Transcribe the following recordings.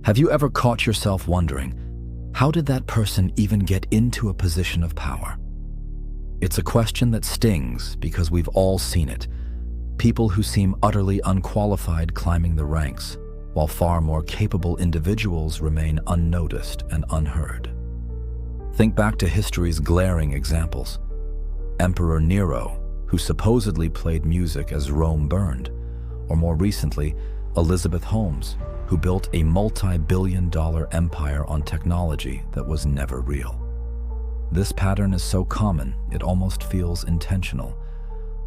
Have you ever caught yourself wondering, how did that person even get into a position of power? It's a question that stings because we've all seen it. People who seem utterly unqualified climbing the ranks, while far more capable individuals remain unnoticed and unheard. Think back to history's glaring examples. Emperor Nero, who supposedly played music as Rome burned, or more recently, Elizabeth Holmes, who built a multi-billion-dollar empire on technology that was never real. This pattern is so common, it almost feels intentional.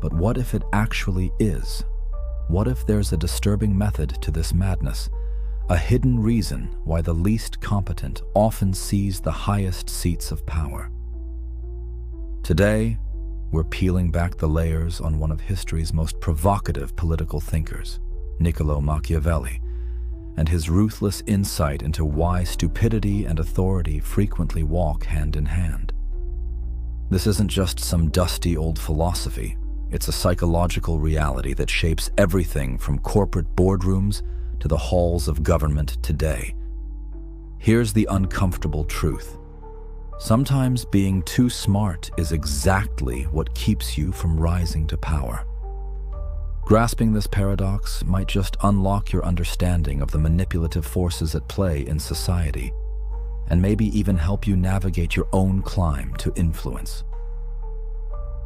But what if it actually is? What if there's a disturbing method to this madness? A hidden reason why the least competent often seize the highest seats of power. Today, we're peeling back the layers on one of history's most provocative political thinkers, Niccolo Machiavelli, and his ruthless insight into why stupidity and authority frequently walk hand in hand. This isn't just some dusty old philosophy. It's a psychological reality that shapes everything from corporate boardrooms to the halls of government today. Here's the uncomfortable truth. Sometimes being too smart is exactly what keeps you from rising to power. Grasping this paradox might just unlock your understanding of the manipulative forces at play in society, and maybe even help you navigate your own climb to influence.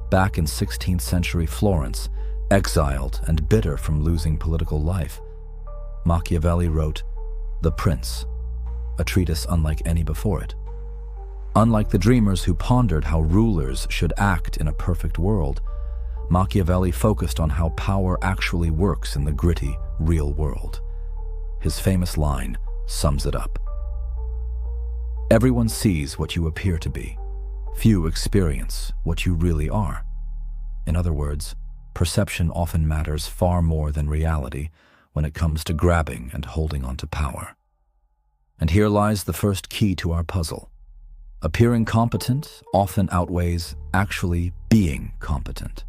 Back in 16th century Florence, exiled and bitter from losing political life, Machiavelli wrote The Prince, a treatise unlike any before it. Unlike the dreamers who pondered how rulers should act in a perfect world, Machiavelli focused on how power actually works in the gritty, real world. His famous line sums it up. Everyone sees what you appear to be. Few experience what you really are. In other words, perception often matters far more than reality when it comes to grabbing and holding on to power. And here lies the first key to our puzzle. Appearing competent often outweighs actually being competent.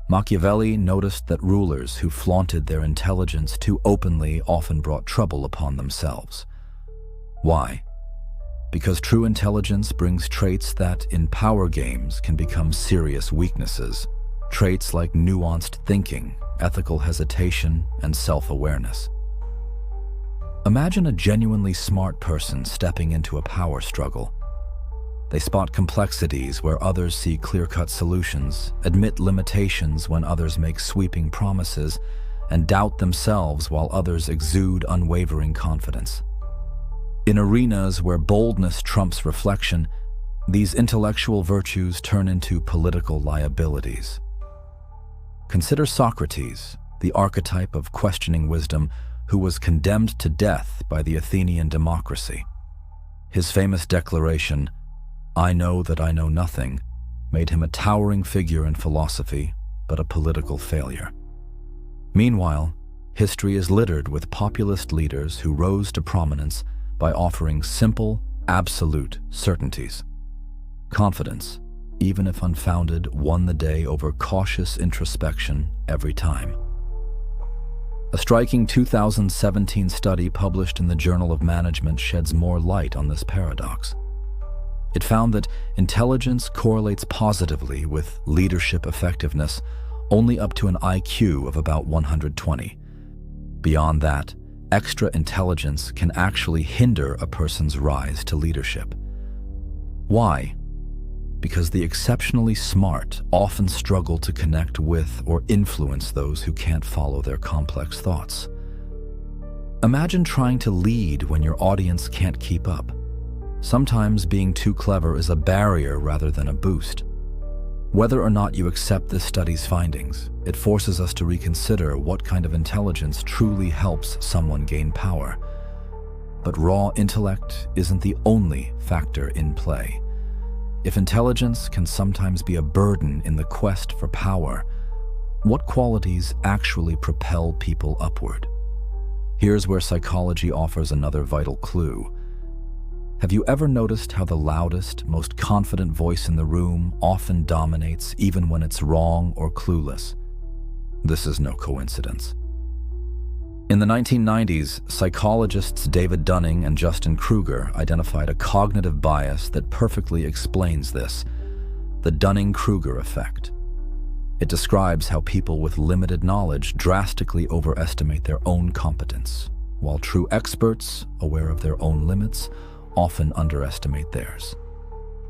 Machiavelli noticed that rulers who flaunted their intelligence too openly often brought trouble upon themselves. Why? Because true intelligence brings traits that, in power games, can become serious weaknesses. Traits like nuanced thinking, ethical hesitation, and self-awareness. Imagine a genuinely smart person stepping into a power struggle. They spot complexities where others see clear-cut solutions, admit limitations when others make sweeping promises, and doubt themselves while others exude unwavering confidence. In arenas where boldness trumps reflection, these intellectual virtues turn into political liabilities. Consider Socrates, the archetype of questioning wisdom, who was condemned to death by the Athenian democracy. His famous declaration, "I know that I know nothing," made him a towering figure in philosophy, but a political failure. Meanwhile, history is littered with populist leaders who rose to prominence by offering simple, absolute certainties. Confidence, even if unfounded, won the day over cautious introspection every time. A striking 2017 study published in the Journal of Management sheds more light on this paradox. It found that intelligence correlates positively with leadership effectiveness only up to an IQ of about 120. Beyond that, extra intelligence can actually hinder a person's rise to leadership. Why? Because the exceptionally smart often struggle to connect with or influence those who can't follow their complex thoughts. Imagine trying to lead when your audience can't keep up. Sometimes being too clever is a barrier rather than a boost. Whether or not you accept this study's findings, it forces us to reconsider what kind of intelligence truly helps someone gain power. But raw intellect isn't the only factor in play. If intelligence can sometimes be a burden in the quest for power, what qualities actually propel people upward? Here's where psychology offers another vital clue. Have you ever noticed how the loudest, most confident voice in the room often dominates even when it's wrong or clueless? This is no coincidence. In the 1990s, psychologists David Dunning and Justin Kruger identified a cognitive bias that perfectly explains this: the Dunning-Kruger effect. It describes how people with limited knowledge drastically overestimate their own competence, while true experts, aware of their own limits, often underestimate theirs.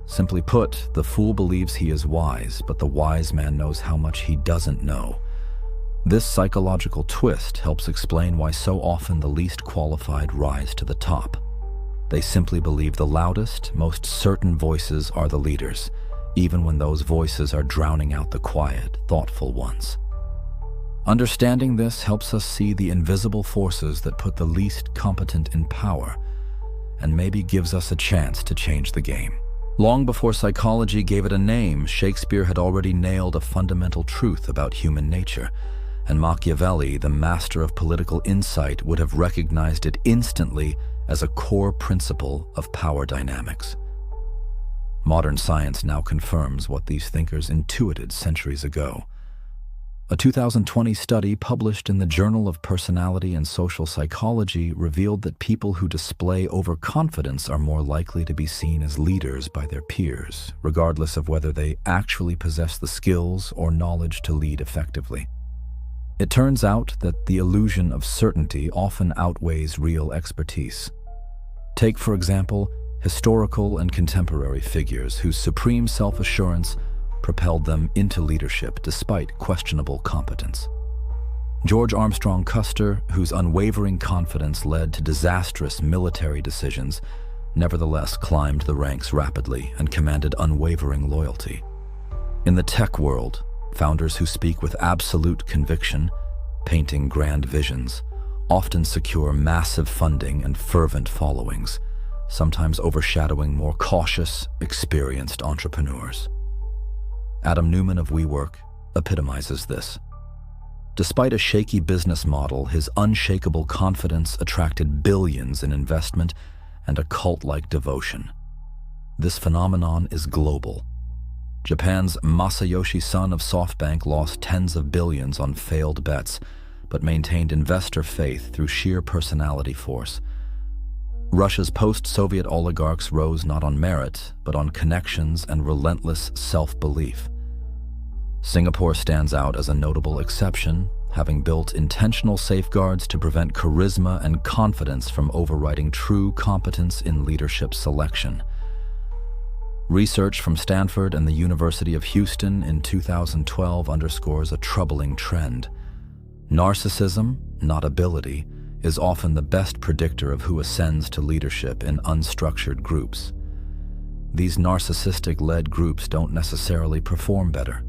Simply put, the fool believes he is wise, but the wise man knows how much he doesn't know. This psychological twist helps explain why so often the least qualified rise to the top. They simply believe the loudest, most certain voices are the leaders, even when those voices are drowning out the quiet, thoughtful ones. Understanding this helps us see the invisible forces that put the least competent in power, and maybe gives us a chance to change the game. Long before psychology gave it a name, Shakespeare had already nailed a fundamental truth about human nature, and Machiavelli, the master of political insight, would have recognized it instantly as a core principle of power dynamics. Modern science now confirms what these thinkers intuited centuries ago. A 2020 study published in the Journal of Personality and Social Psychology revealed that people who display overconfidence are more likely to be seen as leaders by their peers, regardless of whether they actually possess the skills or knowledge to lead effectively. It turns out that the illusion of certainty often outweighs real expertise. Take, for example, historical and contemporary figures whose supreme self-assurance propelled them into leadership despite questionable competence. George Armstrong Custer, whose unwavering confidence led to disastrous military decisions, nevertheless climbed the ranks rapidly and commanded unwavering loyalty. In the tech world, founders who speak with absolute conviction, painting grand visions, often secure massive funding and fervent followings, sometimes overshadowing more cautious, experienced entrepreneurs. Adam Neumann of WeWork epitomizes this. Despite a shaky business model, his unshakable confidence attracted billions in investment and a cult-like devotion. This phenomenon is global. Japan's Masayoshi Son of SoftBank lost tens of billions on failed bets, but maintained investor faith through sheer personality force. Russia's post-Soviet oligarchs rose not on merit, but on connections and relentless self-belief. Singapore stands out as a notable exception, having built intentional safeguards to prevent charisma and confidence from overriding true competence in leadership selection. Research from Stanford and the University of Houston in 2012 underscores a troubling trend. Narcissism, not ability, is often the best predictor of who ascends to leadership in unstructured groups. These narcissistic-led groups don't necessarily perform better.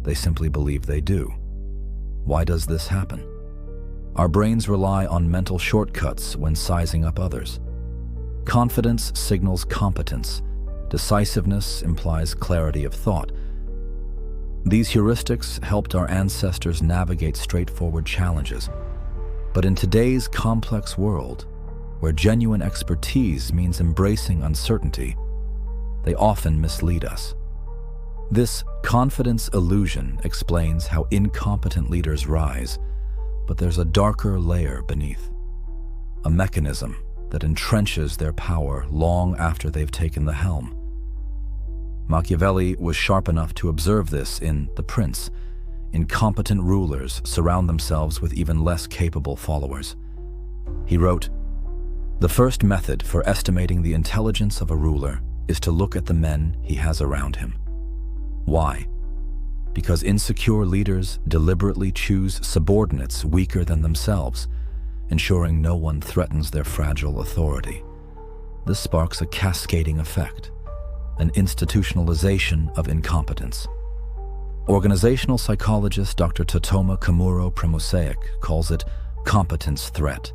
They simply believe they do. Why does this happen? Our brains rely on mental shortcuts when sizing up others. Confidence signals competence. Decisiveness implies clarity of thought. These heuristics helped our ancestors navigate straightforward challenges. But in today's complex world, where genuine expertise means embracing uncertainty, they often mislead us. This confidence illusion explains how incompetent leaders rise, but there's a darker layer beneath. A mechanism that entrenches their power long after they've taken the helm. Machiavelli was sharp enough to observe this in The Prince. Incompetent rulers surround themselves with even less capable followers. He wrote, "The first method for estimating the intelligence of a ruler is to look at the men he has around him." Why? Because insecure leaders deliberately choose subordinates weaker than themselves, ensuring no one threatens their fragile authority. This sparks a cascading effect, an institutionalization of incompetence. Organizational psychologist Dr. Totoma Kamuro Premosaic calls it competence threat.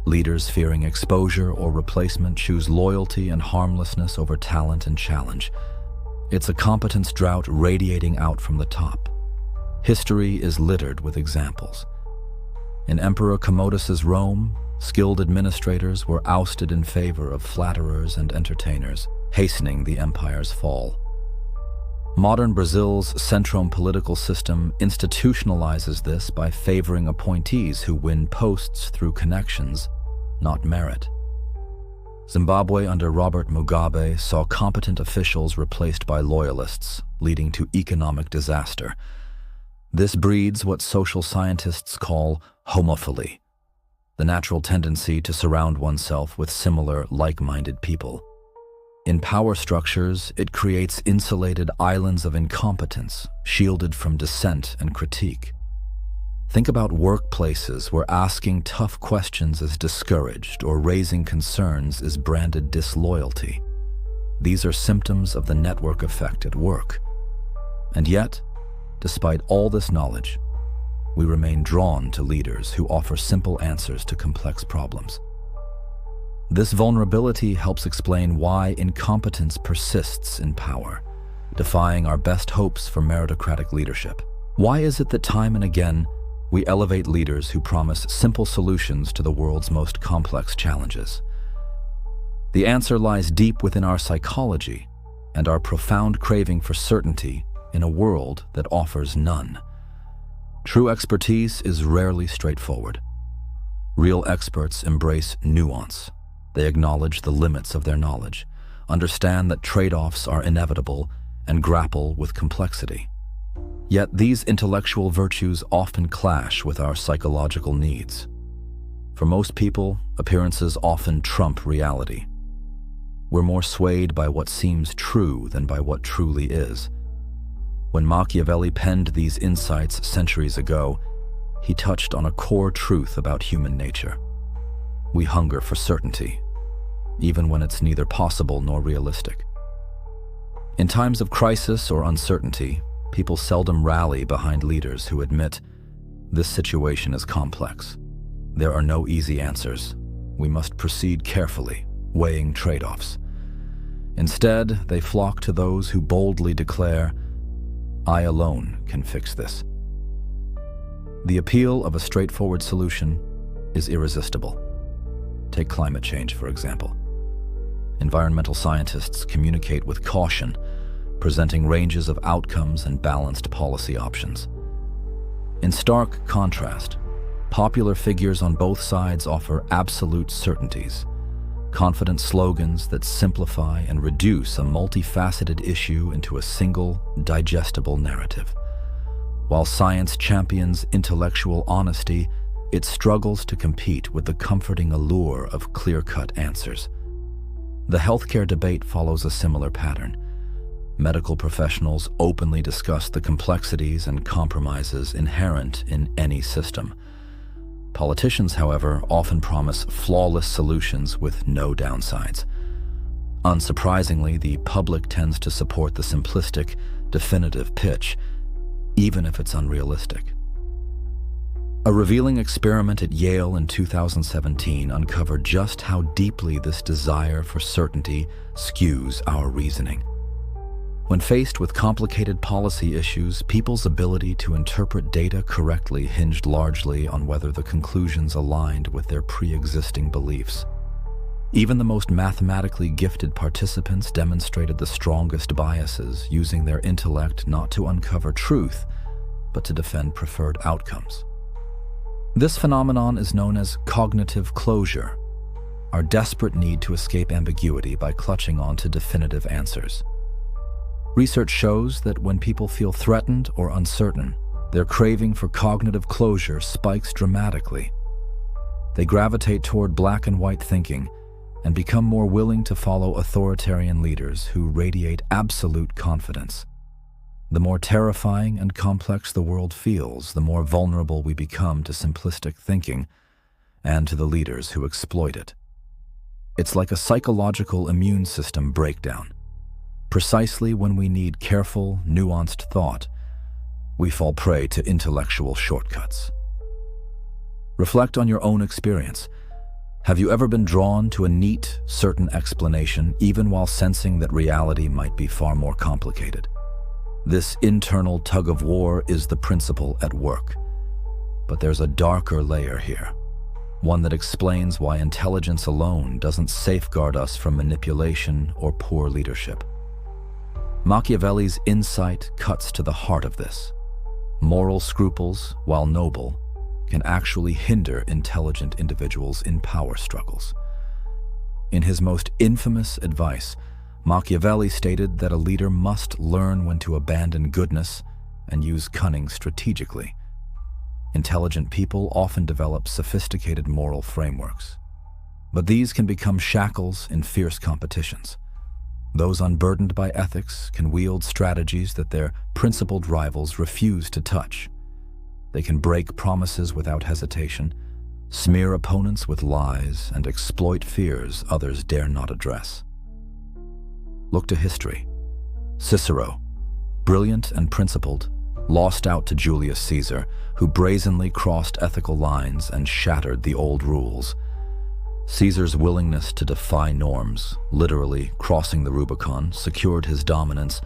Leaders fearing exposure or replacement choose loyalty and harmlessness over talent and challenge. It's a competence drought radiating out from the top. History is littered with examples. In Emperor Commodus's Rome, skilled administrators were ousted in favor of flatterers and entertainers, hastening the empire's fall. Modern Brazil's centrome political system institutionalizes this by favoring appointees who win posts through connections, not merit. Zimbabwe under Robert Mugabe saw competent officials replaced by loyalists, leading to economic disaster. This breeds what social scientists call homophily, the natural tendency to surround oneself with similar, like-minded people. In power structures, it creates insulated islands of incompetence, shielded from dissent and critique. Think about workplaces where asking tough questions is discouraged or raising concerns is branded disloyalty. These are symptoms of the network effect at work. And yet, despite all this knowledge, we remain drawn to leaders who offer simple answers to complex problems. This vulnerability helps explain why incompetence persists in power, defying our best hopes for meritocratic leadership. Why is it that time and again we elevate leaders who promise simple solutions to the world's most complex challenges? The answer lies deep within our psychology and our profound craving for certainty in a world that offers none. True expertise is rarely straightforward. Real experts embrace nuance. They acknowledge the limits of their knowledge, understand that trade-offs are inevitable, and grapple with complexity. Yet these intellectual virtues often clash with our psychological needs. For most people, appearances often trump reality. We're more swayed by what seems true than by what truly is. When Machiavelli penned these insights centuries ago, he touched on a core truth about human nature. We hunger for certainty, even when it's neither possible nor realistic. In times of crisis or uncertainty, people seldom rally behind leaders who admit, "This situation is complex. There are no easy answers. We must proceed carefully, weighing trade-offs." Instead, they flock to those who boldly declare, "I alone can fix this." The appeal of a straightforward solution is irresistible. Take climate change, for example. Environmental scientists communicate with caution, presenting ranges of outcomes and balanced policy options. In stark contrast, popular figures on both sides offer absolute certainties, confident slogans that simplify and reduce a multifaceted issue into a single, digestible narrative. While science champions intellectual honesty, it struggles to compete with the comforting allure of clear-cut answers. The healthcare debate follows a similar pattern. Medical professionals openly discuss the complexities and compromises inherent in any system. Politicians, however, often promise flawless solutions with no downsides. Unsurprisingly, the public tends to support the simplistic, definitive pitch, even if it's unrealistic. A revealing experiment at Yale in 2017 uncovered just how deeply this desire for certainty skews our reasoning. When faced with complicated policy issues, people's ability to interpret data correctly hinged largely on whether the conclusions aligned with their pre-existing beliefs. Even the most mathematically gifted participants demonstrated the strongest biases, using their intellect not to uncover truth, but to defend preferred outcomes. This phenomenon is known as cognitive closure, our desperate need to escape ambiguity by clutching on to definitive answers. Research shows that when people feel threatened or uncertain, their craving for cognitive closure spikes dramatically. They gravitate toward black and white thinking and become more willing to follow authoritarian leaders who radiate absolute confidence. The more terrifying and complex the world feels, the more vulnerable we become to simplistic thinking and to the leaders who exploit it. It's like a psychological immune system breakdown. Precisely when we need careful, nuanced thought, we fall prey to intellectual shortcuts. Reflect on your own experience. Have you ever been drawn to a neat, certain explanation, even while sensing that reality might be far more complicated? This internal tug-of-war is the principle at work. But there's a darker layer here, one that explains why intelligence alone doesn't safeguard us from manipulation or poor leadership. Machiavelli's insight cuts to the heart of this. Moral scruples, while noble, can actually hinder intelligent individuals in power struggles. In his most infamous advice, Machiavelli stated that a leader must learn when to abandon goodness and use cunning strategically. Intelligent people often develop sophisticated moral frameworks, but these can become shackles in fierce competitions. Those unburdened by ethics can wield strategies that their principled rivals refuse to touch. They can break promises without hesitation, smear opponents with lies, and exploit fears others dare not address. Look to history. Cicero, brilliant and principled, lost out to Julius Caesar, who brazenly crossed ethical lines and shattered the old rules. Caesar's willingness to defy norms, literally crossing the Rubicon, secured his dominance,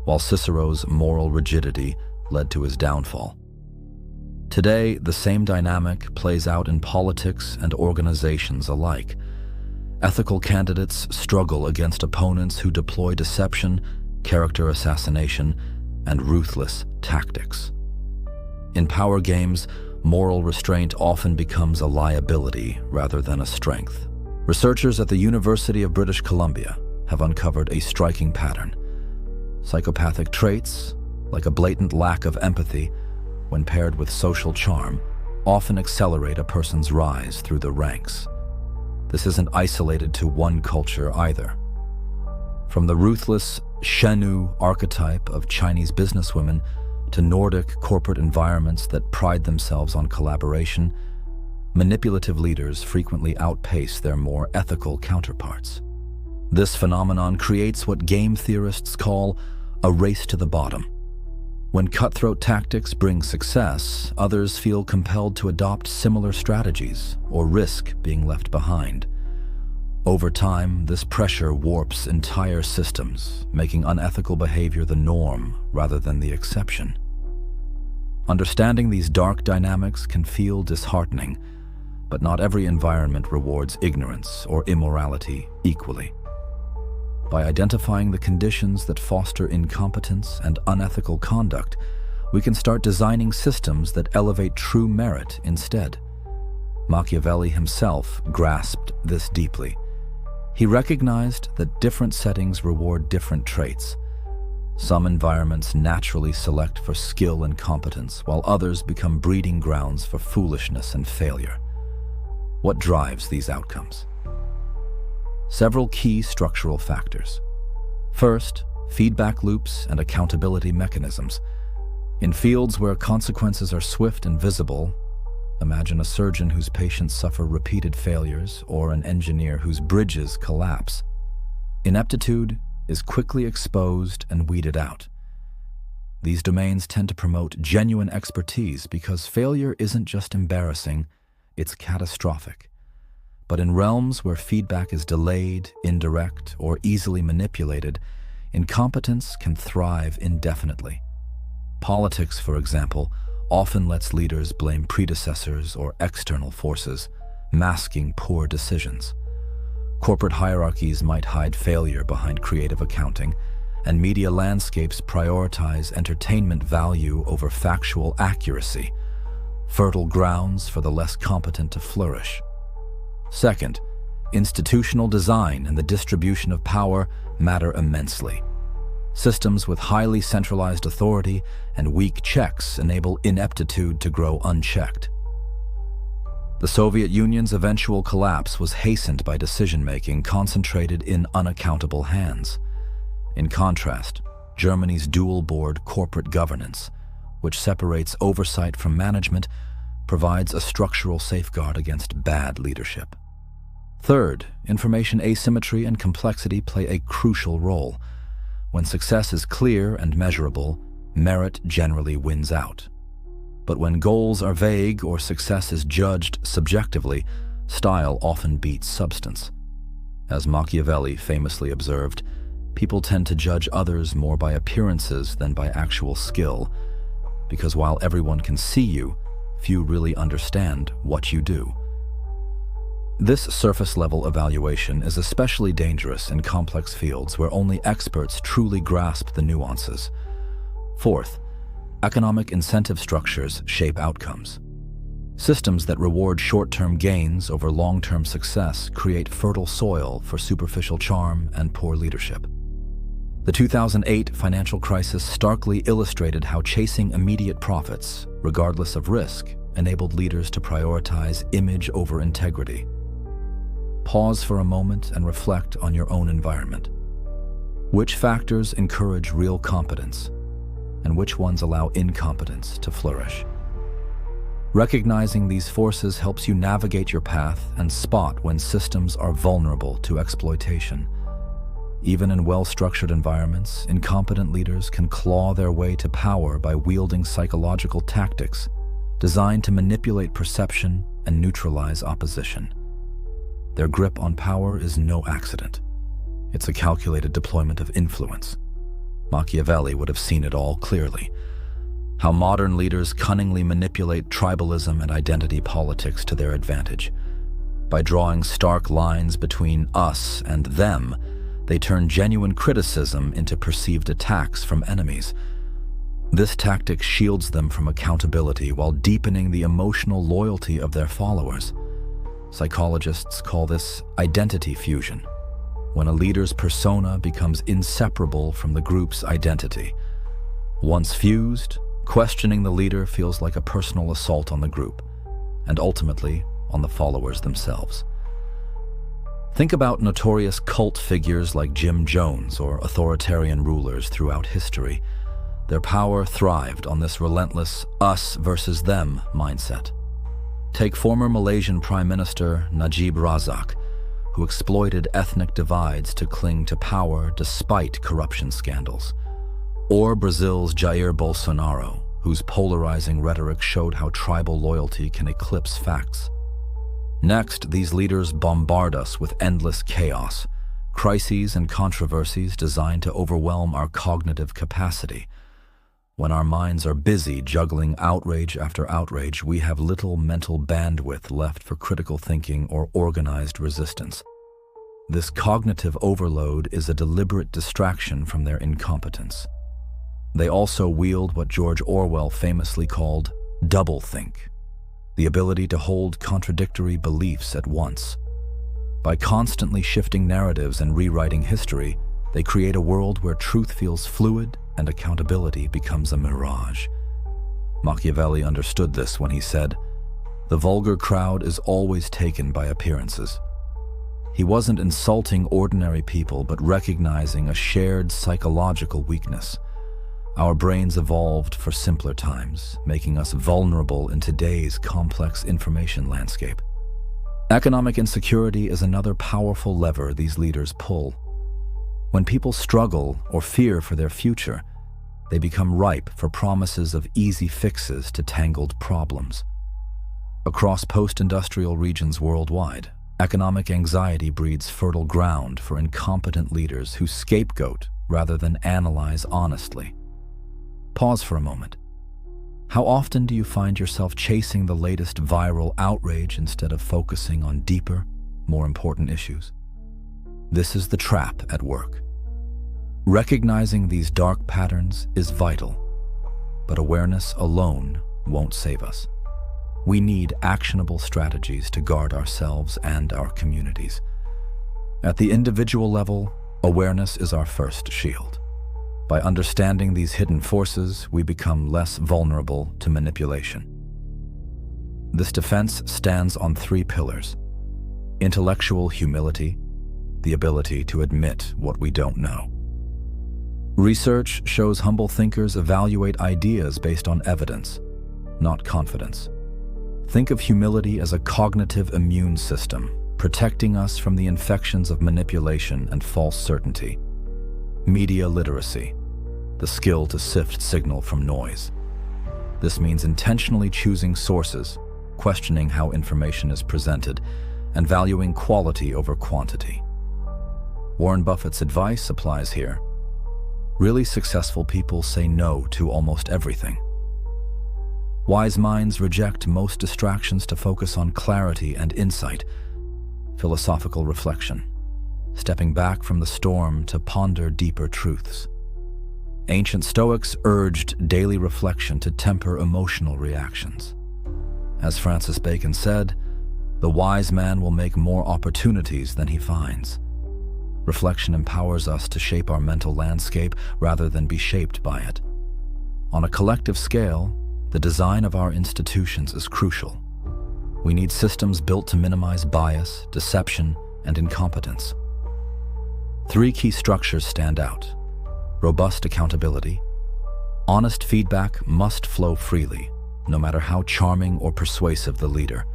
while Cicero's moral rigidity led to his downfall. Today, the same dynamic plays out in politics and organizations alike. Ethical candidates struggle against opponents who deploy deception, character assassination, and ruthless tactics. In power games, moral restraint often becomes a liability rather than a strength. Researchers at the University of British Columbia have uncovered a striking pattern. Psychopathic traits, like a blatant lack of empathy, when paired with social charm, often accelerate a person's rise through the ranks. This isn't isolated to one culture either. From the ruthless Shenu archetype of Chinese businesswomen to Nordic corporate environments that pride themselves on collaboration, manipulative leaders frequently outpace their more ethical counterparts. This phenomenon creates what game theorists call a race to the bottom. When cutthroat tactics bring success, others feel compelled to adopt similar strategies or risk being left behind. Over time, this pressure warps entire systems, making unethical behavior the norm rather than the exception. Understanding these dark dynamics can feel disheartening, but not every environment rewards ignorance or immorality equally. By identifying the conditions that foster incompetence and unethical conduct, we can start designing systems that elevate true merit instead. Machiavelli himself grasped this deeply. He recognized that different settings reward different traits. Some environments naturally select for skill and competence, while others become breeding grounds for foolishness and failure. What drives these outcomes? Several key structural factors. First, feedback loops and accountability mechanisms. In fields where consequences are swift and visible, imagine a surgeon whose patients suffer repeated failures or an engineer whose bridges collapse. Ineptitude is quickly exposed and weeded out. These domains tend to promote genuine expertise because failure isn't just embarrassing, it's catastrophic. But in realms where feedback is delayed, indirect, or easily manipulated, incompetence can thrive indefinitely. Politics, for example, often lets leaders blame predecessors or external forces, masking poor decisions. Corporate hierarchies might hide failure behind creative accounting, and media landscapes prioritize entertainment value over factual accuracy, fertile grounds for the less competent to flourish. Second, institutional design and the distribution of power matter immensely. Systems with highly centralized authority and weak checks enable ineptitude to grow unchecked. The Soviet Union's eventual collapse was hastened by decision-making concentrated in unaccountable hands. In contrast, Germany's dual-board corporate governance, which separates oversight from management, provides a structural safeguard against bad leadership. Third, information asymmetry and complexity play a crucial role. When success is clear and measurable, merit generally wins out. But when goals are vague or success is judged subjectively, style often beats substance. As Machiavelli famously observed, people tend to judge others more by appearances than by actual skill, because while everyone can see you, few really understand what you do. This surface-level evaluation is especially dangerous in complex fields where only experts truly grasp the nuances. Fourth, economic incentive structures shape outcomes. Systems that reward short-term gains over long-term success create fertile soil for superficial charm and poor leadership. The 2008 financial crisis starkly illustrated how chasing immediate profits, regardless of risk, enabled leaders to prioritize image over integrity. Pause for a moment and reflect on your own environment. Which factors encourage real competence, and which ones allow incompetence to flourish? Recognizing these forces helps you navigate your path and spot when systems are vulnerable to exploitation. Even in well-structured environments, incompetent leaders can claw their way to power by wielding psychological tactics designed to manipulate perception and neutralize opposition. Their grip on power is no accident. It's a calculated deployment of influence. Machiavelli would have seen it all clearly. How modern leaders cunningly manipulate tribalism and identity politics to their advantage. By drawing stark lines between us and them, they turn genuine criticism into perceived attacks from enemies. This tactic shields them from accountability while deepening the emotional loyalty of their followers. Psychologists call this identity fusion, when a leader's persona becomes inseparable from the group's identity. Once fused, questioning the leader feels like a personal assault on the group, and ultimately on the followers themselves. Think about notorious cult figures like Jim Jones or authoritarian rulers throughout history. Their power thrived on this relentless us versus them mindset. Take former Malaysian Prime Minister Najib Razak, who exploited ethnic divides to cling to power despite corruption scandals. Or Brazil's Jair Bolsonaro, whose polarizing rhetoric showed how tribal loyalty can eclipse facts. Next, these leaders bombard us with endless chaos, crises and controversies designed to overwhelm our cognitive capacity. When our minds are busy juggling outrage after outrage, we have little mental bandwidth left for critical thinking or organized resistance. This cognitive overload is a deliberate distraction from their incompetence. They also wield what George Orwell famously called doublethink, the ability to hold contradictory beliefs at once. By constantly shifting narratives and rewriting history, they create a world where truth feels fluid and accountability becomes a mirage. Machiavelli understood this when he said, "The vulgar crowd is always taken by appearances." He wasn't insulting ordinary people, but recognizing a shared psychological weakness. Our brains evolved for simpler times, making us vulnerable in today's complex information landscape. Economic insecurity is another powerful lever these leaders pull. When people struggle or fear for their future, they become ripe for promises of easy fixes to tangled problems. Across post-industrial regions worldwide, economic anxiety breeds fertile ground for incompetent leaders who scapegoat rather than analyze honestly. Pause for a moment. How often do you find yourself chasing the latest viral outrage instead of focusing on deeper, more important issues? This is the trap at work. Recognizing these dark patterns is vital, but awareness alone won't save us. We need actionable strategies to guard ourselves and our communities. At the individual level, awareness is our first shield. By understanding these hidden forces, we become less vulnerable to manipulation. This defense stands on three pillars: intellectual humility, the ability to admit what we don't know. Research shows humble thinkers evaluate ideas based on evidence, not confidence. Think of humility as a cognitive immune system, protecting us from the infections of manipulation and false certainty. Media literacy, the skill to sift signal from noise. This means intentionally choosing sources, questioning how information is presented, and valuing quality over quantity. Warren Buffett's advice applies here. Really successful people say no to almost everything. Wise minds reject most distractions to focus on clarity and insight. philosophical reflection, stepping back from the storm to ponder deeper truths. Ancient Stoics urged daily reflection to temper emotional reactions. As Francis Bacon said, "The wise man will make more opportunities than he finds." Reflection empowers us to shape our mental landscape rather than be shaped by it. On a collective scale, the design of our institutions is crucial. We need systems built to minimize bias, deception, and incompetence. 3 key structures stand out: robust accountability. Honest feedback must flow freely, no matter how charming or persuasive the leader.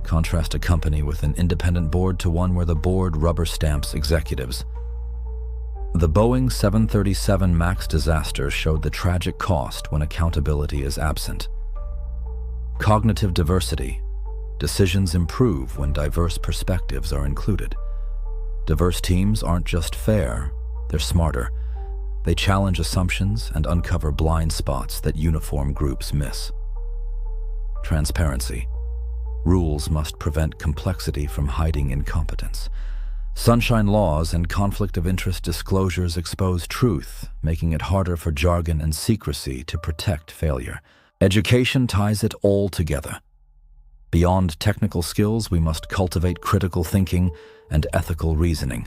Contrast a company with an independent board to one where the board rubber stamps executives. The Boeing 737 MAX disaster showed the tragic cost when accountability is absent. Cognitive diversity. Decisions improve when diverse perspectives are included. Diverse teams aren't just fair, they're smarter. They challenge assumptions and uncover blind spots that uniform groups miss. Transparency. Rules must prevent complexity from hiding incompetence. Sunshine laws and conflict of interest disclosures expose truth, making it harder for jargon and secrecy to protect failure. Education ties it all together. Beyond technical skills, we must cultivate critical thinking and ethical reasoning.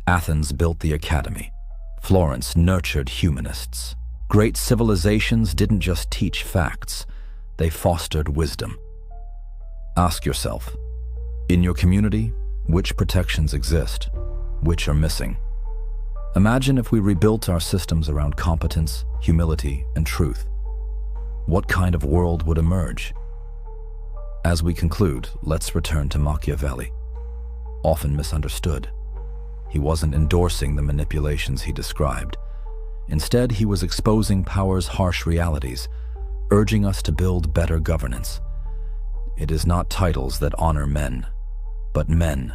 Athens built the academy. Florence nurtured humanists. Great civilizations didn't just teach facts, they fostered wisdom. Ask yourself, in your community, which protections exist? Which are missing? Imagine if we rebuilt our systems around competence, humility, and truth. What kind of world would emerge? As we conclude, let's return to Machiavelli. Often misunderstood, he wasn't endorsing the manipulations he described. Instead, he was exposing power's harsh realities, urging us to build better governance. It is not titles that honor men, but men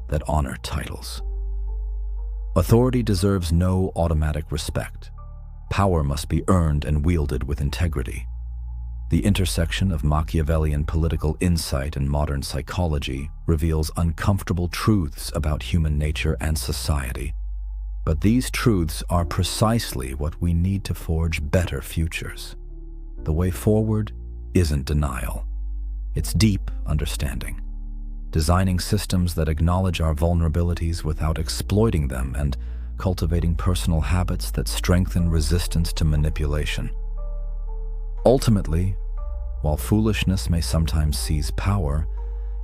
that honor titles. Authority deserves no automatic respect. Power must be earned and wielded with integrity. The intersection of Machiavellian political insight and modern psychology reveals uncomfortable truths about human nature and society. But these truths are precisely what we need to forge better futures. The way forward isn't denial. It's deep understanding, designing systems that acknowledge our vulnerabilities without exploiting them and cultivating personal habits that strengthen resistance to manipulation. Ultimately, while foolishness may sometimes seize power,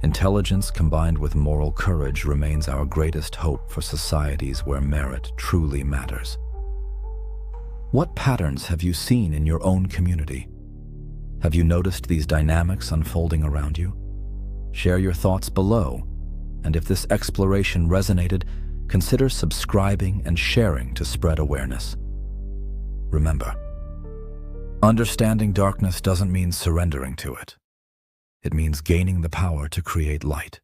intelligence combined with moral courage remains our greatest hope for societies where merit truly matters. What patterns have you seen in your own community? Have you noticed these dynamics unfolding around you? Share your thoughts below, and if this exploration resonated, consider subscribing and sharing to spread awareness. Remember, understanding darkness doesn't mean surrendering to it. It means gaining the power to create light.